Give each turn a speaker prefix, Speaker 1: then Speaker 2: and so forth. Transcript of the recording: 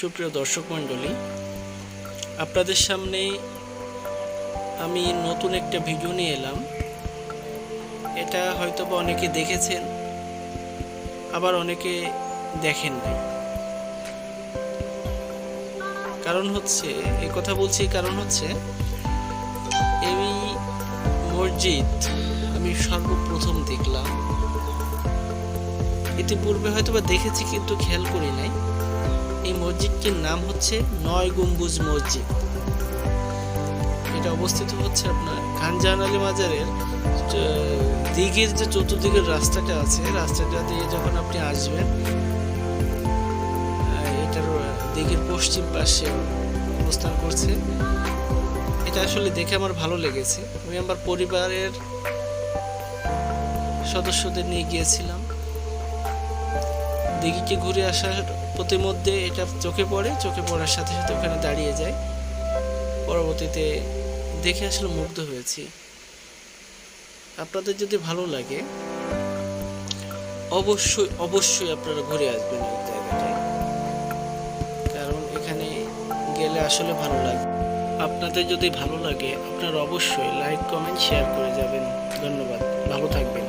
Speaker 1: সুপ্রিয় দর্শক মণ্ডলী, আপনাদের সামনে আমি নতুন একটা ভিডিও নিয়ে এলাম। এটা হয়তো বা অনেকে দেখেছেন, আবার অনেকে দেখেন নাই। কারণ হচ্ছে, এই কথা বলছি কারণ হচ্ছে, এই মসজিদ আমি সর্বপ্রথম দেখলাম। ইতিপূর্বে হয়তো বা দেখেছি কিন্তু খেয়াল করি নাই। এই মসজিদটির নাম হচ্ছে ৯ গম্বুজ মসজিদ। এটা অবস্থিত হচ্ছে আপনার খানজাহান আলী মাজারের দিঘির যে চতুর্দিকের রাস্তাটা আছে, রাস্তাটা দিয়ে যখন আপনি আসবেন, এটার দিঘির পশ্চিম পাশে অবস্থান করছে। এটা আসলে দেখে আমার ভালো লেগেছে। আমি আমার পরিবারের সদস্যদের নিয়ে গিয়েছিলাম। দিঘিকে ঘুরে আসার প্রতিমধ্যে এটা চোখে পড়ার সাথে সাথে ওখানে দাঁড়িয়ে যায়। পরবর্তীতে দেখে আসলে মুগ্ধ হয়েছি। আপনাদের যদি ভালো লাগে অবশ্যই আপনারা ঘুরে আসবেন এই জায়গাটায়, কারণ এখানে গেলে আসলে ভালো লাগে। আপনাদের যদি ভালো লাগে আপনারা অবশ্যই লাইক, কমেন্ট, শেয়ার করে যাবেন। ধন্যবাদ, ভালো থাকবেন।